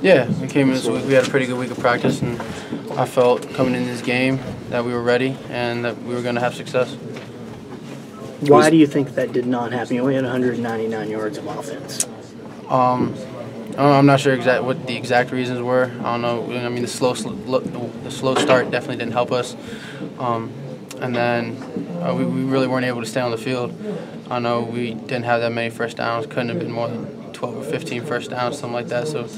Yeah, we came in this week. We had a pretty good week of practice, and I felt coming in this game that we were ready and that we were going to have success. Why do you think that did not happen? You only had 199 yards of offense. I'm not sure what the exact reasons were. I don't know. I mean, the slow start definitely didn't help us, and then we really weren't able to stay on the field. I know we didn't have that many first downs. Couldn't have been more than 12 or 15 first downs, something like that. So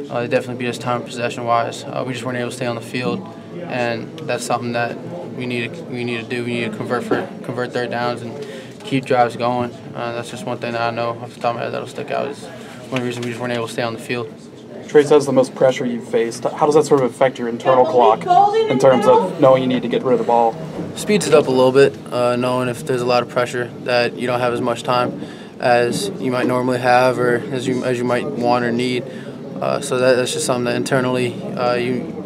they definitely beat us time possession-wise. We just weren't able to stay on the field, and that's something that we need to do. We need to convert third downs and keep drives going. That's just one thing that I know off the top of my head that'll stick out. Is one reason we just weren't able to stay on the field. Trey says the most pressure you've faced. How does that sort of affect your internal clock in terms of knowing you need to get rid of the ball? Speeds it up a little bit, knowing if there's a lot of pressure that you don't have as much time as you might normally have or as you might want or need. So that's just something that internally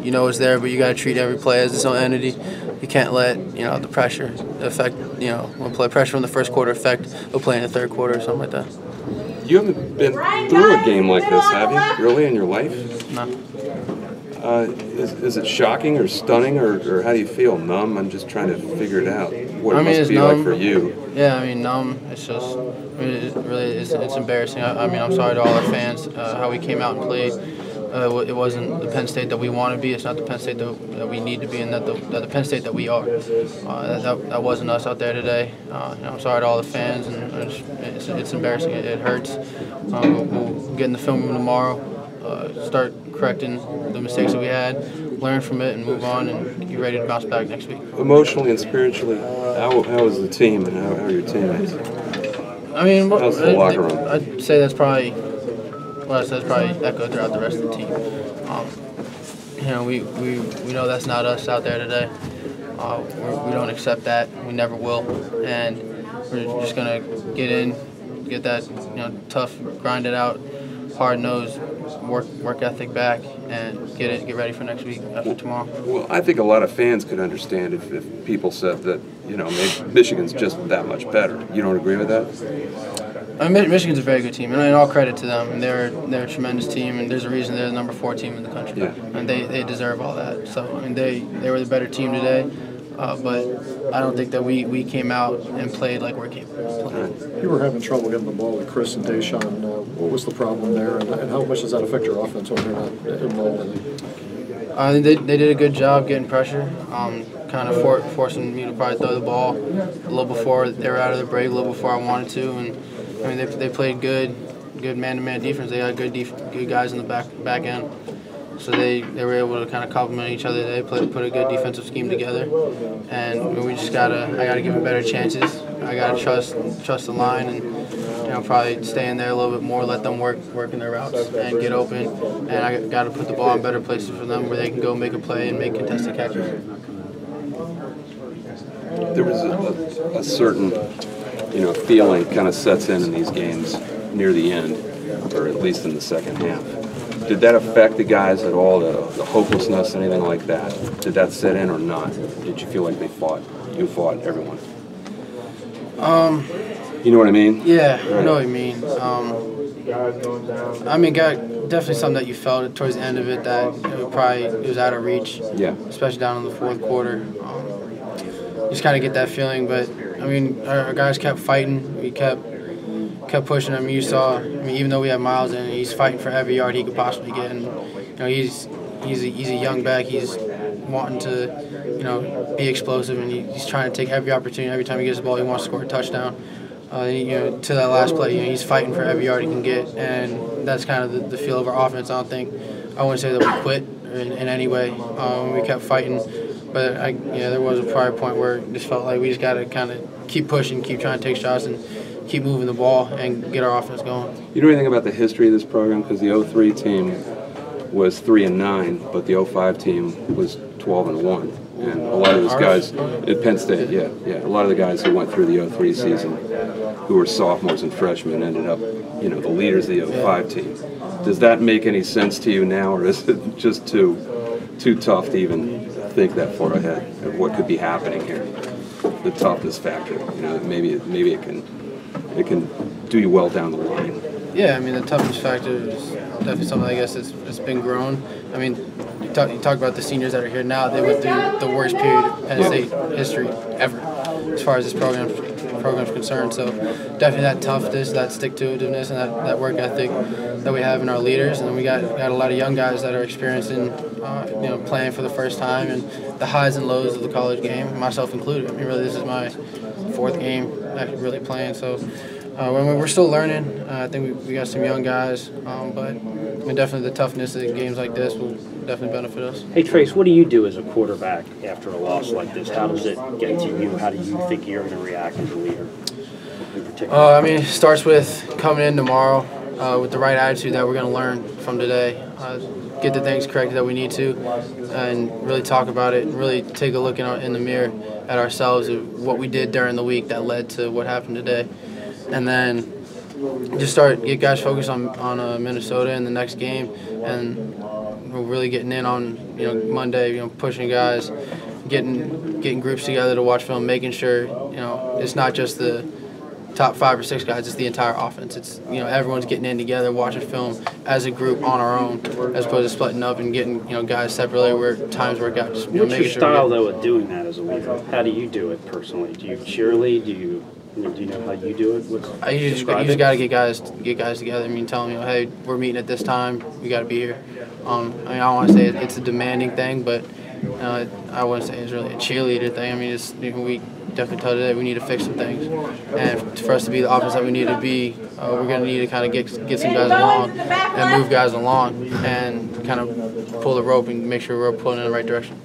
you know is there, but you got to treat every play as its own entity. You can't let the pressure affect when play pressure from the first quarter affect a play in the third quarter or something like that. You haven't been through a game like this, have you? Really, in your life? No. Is it shocking or stunning, or how do you feel? Numb? I'm just trying to figure it out. What it must be numb. like for you. Yeah, I mean, numb. It's just, it's embarrassing. I mean, I'm sorry to all our fans how we came out and played. It wasn't the Penn State that we want to be. It's not the Penn State that we need to be, and that the Penn State that we are. That wasn't us out there today. I'm sorry to all the fans, and it's embarrassing. It hurts. We'll get in the film room tomorrow, start correcting the mistakes that we had, learn from it, and move on, and get ready to bounce back next week. Emotionally and spiritually, how is the team, and how are your teamites? I mean, how's the locker room? I'd say that's probably echoed throughout the rest of the team. We know that's not us out there today. We don't accept that. We never will, and we're just gonna get in, get that tough, grind it out, hard-nosed work ethic back, and get ready for next week after tomorrow. Well, I think a lot of fans could understand if people said that maybe Michigan's just that much better. You don't agree with that? Michigan's a very good team, and all credit to them. And they're a tremendous team, and there's a reason they're the number 4 team in the country. Yeah. And they deserve all that. So I mean, they were the better team today, but I don't think that we came out and played like we're capable of playing. You were having trouble getting the ball to Chris and Deshaun. What was the problem there, and how much does that affect your offense when you're not involved in it? They did a good job getting pressure, kind of forcing me to probably throw the ball a little before they were out of the break, a little before I wanted to, and I mean they played good man-to-man defense. They got good guys in the back end, so they were able to kind of complement each other. They put a good defensive scheme together, and I gotta give them better chances. I gotta trust the line and probably stay in there a little bit more, let them work in their routes and get open. And I got to put the ball in better places for them where they can go make a play and make contested catches. There was a certain feeling kind of sets in these games near the end, or at least in the second half. Did that affect the guys at all, the hopelessness, anything like that? Did that set in or not? Did you feel like you fought everyone? You know what I mean? Yeah, I know what you mean. I mean, definitely something that you felt towards the end of it that it was out of reach. Yeah. Especially down in the fourth quarter. Just kind of get that feeling, but I mean, our guys kept fighting. We kept pushing him. You saw, even though we have Miles in, he's fighting for every yard he could possibly get, and he's a young back. He's wanting to be explosive, and he's trying to take every opportunity. Every time he gets the ball, he wants to score a touchdown. To that last play, he's fighting for every yard he can get, and that's kind of the feel of our offense. I wouldn't say that we quit in any way. We kept fighting, but there was a prior point where it just felt like we just got to kind of keep pushing, keep trying to take shots, and keep moving the ball and get our offense going. You know anything about the history of this program? Because the 03 team was 3-9, but the 05 team was 12-1. And a lot of those guys at Penn State, yeah, a lot of the guys who went through the 03 season, who were sophomores and freshmen, ended up, the leaders of the 05 team. Does that make any sense to you now, or is it just too tough to even think that far ahead of what could be happening here? The toughness factor, maybe it can do you well down the line. Yeah, I mean, the toughness factor is definitely something, I guess, it's been grown. I mean, you talk about the seniors that are here now. They went through the worst period of Penn State history ever as far as this program's concerned. So definitely that toughness, that stick-to-itiveness, and that work ethic that we have in our leaders. And then we got a lot of young guys that are experiencing, playing for the first time and the highs and lows of the college game, myself included. I mean, really, this is my 4th game actually really playing. So we're still learning. I think we got some young guys, but I mean, definitely the toughness of games like this will definitely benefit us. Hey, Trace, what do you do as a quarterback after a loss like this? How does it get to you? How do you think you're going to react as a leader in particular? I mean, it starts with coming in tomorrow with the right attitude that we're going to learn from today. Get the things corrected that we need to, and really talk about it, and really take a look in the mirror at ourselves of what we did during the week that led to what happened today. And then just get guys focused on Minnesota in the next game, and we're really getting in on Monday, pushing guys, getting groups together to watch film, making sure it's not just the top 5 or 6 guys, it's the entire offense. It's everyone's getting in together, watching film as a group on our own, as opposed to splitting up and getting guys separately where times work out. Just, What's your style though of doing that as a leader? How do you do it personally? Do you cheerlead? Do you know how you do it? You just got to get guys together. I mean, tell them, hey, we're meeting at this time. We got to be here. I mean, I don't want to say it's a demanding thing, but I wouldn't say it's really a cheerleader thing. I mean, we definitely tell today we need to fix some things, and for us to be the offense that we need to be, we're going to need to kind of get some guys along and move guys along and kind of pull the rope and make sure we're pulling in the right direction.